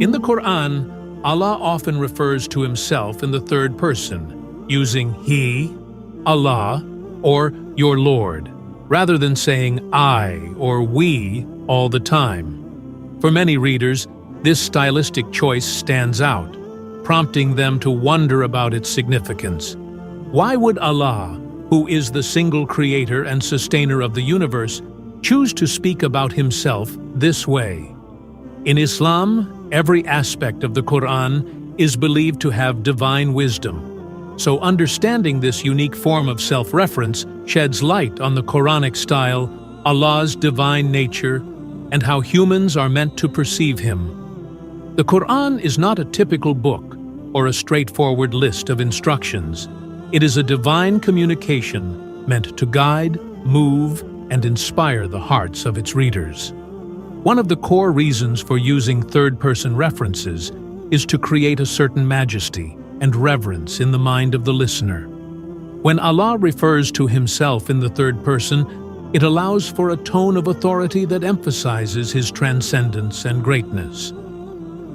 In the Quran, Allah often refers to himself in the third person, using He, Allah, or Your Lord, rather than saying I or we all the time. For many readers, this stylistic choice stands out, prompting them to wonder about its significance. Why would Allah, who is the single creator and sustainer of the universe, choose to speak about himself this way? In Islam, every aspect of the Quran is believed to have divine wisdom. So understanding this unique form of self-reference sheds light on the Quranic style, Allah's divine nature, and how humans are meant to perceive Him. The Quran is not a typical book or a straightforward list of instructions. It is a divine communication meant to guide, move, and inspire the hearts of its readers. One of the core reasons for using third-person references is to create a certain majesty and reverence in the mind of the listener. When Allah refers to Himself in the third person, it allows for a tone of authority that emphasizes His transcendence and greatness.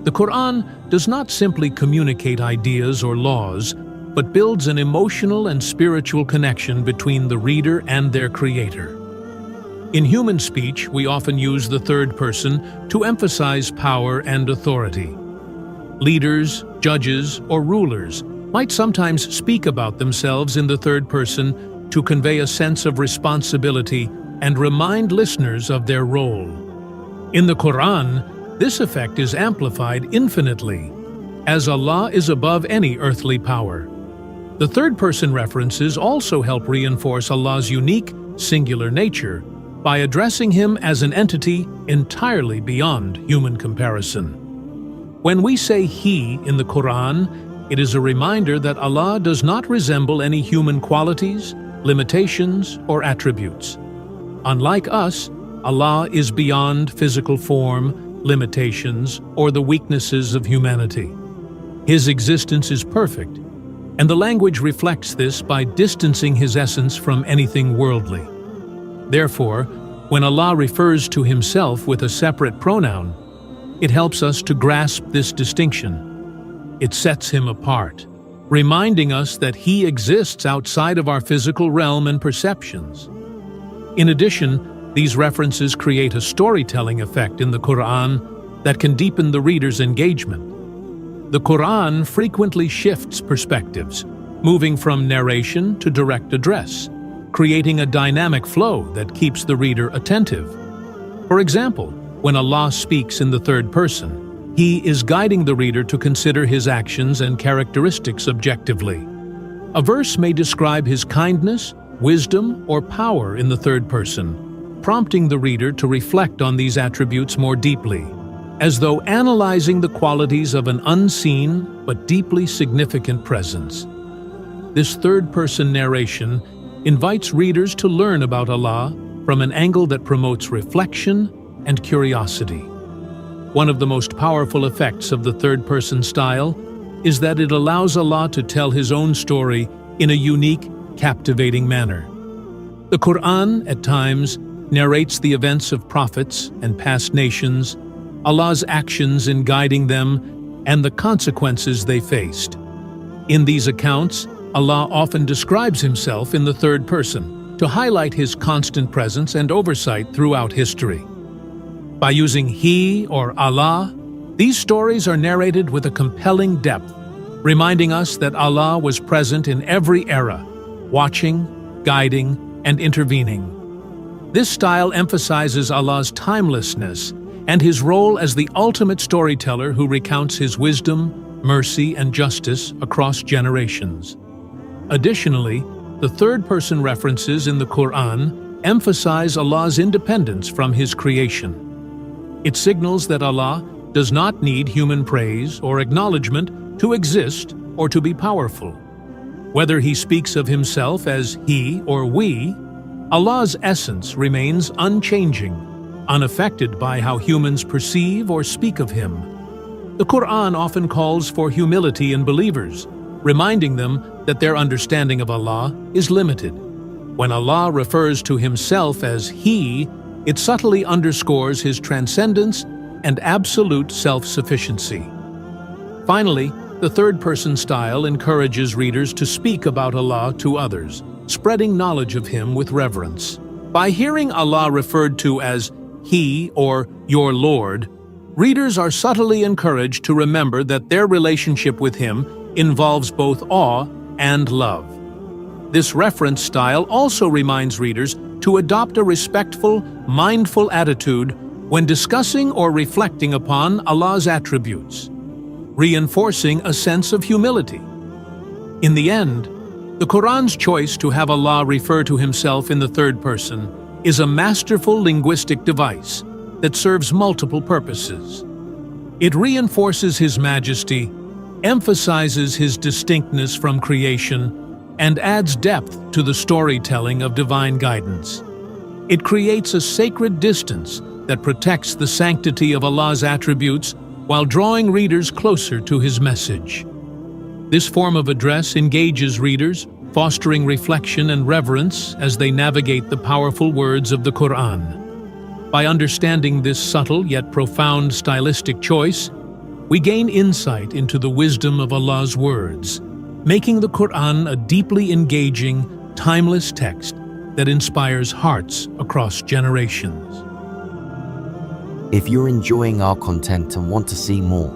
The Quran does not simply communicate ideas or laws, but builds an emotional and spiritual connection between the reader and their creator. In human speech, we often use the third person to emphasize power and authority. Leaders, judges, or rulers might sometimes speak about themselves in the third person to convey a sense of responsibility and remind listeners of their role. In the Quran, this effect is amplified infinitely, as Allah is above any earthly power. The third-person references also help reinforce Allah's unique, singular nature by addressing Him as an entity entirely beyond human comparison. When we say He in the Quran, it is a reminder that Allah does not resemble any human qualities, limitations, or attributes. Unlike us, Allah is beyond physical form, limitations, or the weaknesses of humanity. His existence is perfect, and the language reflects this by distancing His essence from anything worldly. Therefore, when Allah refers to Himself with a separate pronoun, it helps us to grasp this distinction. It sets Him apart, reminding us that He exists outside of our physical realm and perceptions. In addition, these references create a storytelling effect in the Quran that can deepen the reader's engagement. The Quran frequently shifts perspectives, moving from narration to direct address, creating a dynamic flow that keeps the reader attentive. For example, when Allah speaks in the third person, He is guiding the reader to consider His actions and characteristics objectively. A verse may describe His kindness, wisdom, or power in the third person, prompting the reader to reflect on these attributes more deeply, as though analyzing the qualities of an unseen but deeply significant presence. This third-person narration invites readers to learn about Allah from an angle that promotes reflection and curiosity. One of the most powerful effects of the third-person style is that it allows Allah to tell His own story in a unique, captivating manner. The Quran, at times, narrates the events of prophets and past nations, Allah's actions in guiding them, and the consequences they faced. In these accounts, Allah often describes Himself in the third person to highlight His constant presence and oversight throughout history. By using He or Allah, these stories are narrated with a compelling depth, reminding us that Allah was present in every era, watching, guiding, and intervening. This style emphasizes Allah's timelessness and His role as the ultimate storyteller who recounts His wisdom, mercy, and justice across generations. Additionally, the third-person references in the Quran emphasize Allah's independence from His creation. It signals that Allah does not need human praise or acknowledgement to exist or to be powerful. Whether He speaks of Himself as He or we, Allah's essence remains unchanging, unaffected by how humans perceive or speak of Him. The Quran often calls for humility in believers, reminding them that their understanding of Allah is limited. When Allah refers to Himself as He, it subtly underscores His transcendence and absolute self-sufficiency. Finally, the third-person style encourages readers to speak about Allah to others, spreading knowledge of Him with reverence. By hearing Allah referred to as He or Your Lord, readers are subtly encouraged to remember that their relationship with Him involves both awe and love. This reference style also reminds readers to adopt a respectful, mindful attitude when discussing or reflecting upon Allah's attributes, reinforcing a sense of humility. In the end, the Quran's choice to have Allah refer to Himself in the third person is a masterful linguistic device that serves multiple purposes. It reinforces His majesty, emphasizes His distinctness from creation, and adds depth to the storytelling of divine guidance. It creates a sacred distance that protects the sanctity of Allah's attributes while drawing readers closer to His message. This form of address engages readers, fostering reflection and reverence as they navigate the powerful words of the Quran. By understanding this subtle yet profound stylistic choice, we gain insight into the wisdom of Allah's words, making the Quran a deeply engaging, timeless text that inspires hearts across generations. If you're enjoying our content and want to see more,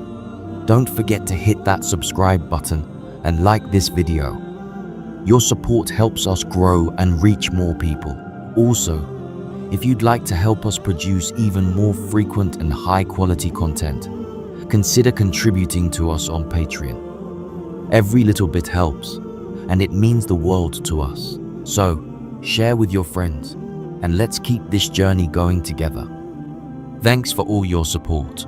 don't forget to hit that subscribe button and like this video. Your support helps us grow and reach more people. Also, if you'd like to help us produce even more frequent and high-quality content, consider contributing to us on Patreon. Every little bit helps, and it means the world to us. So, share with your friends, and let's keep this journey going together. Thanks for all your support.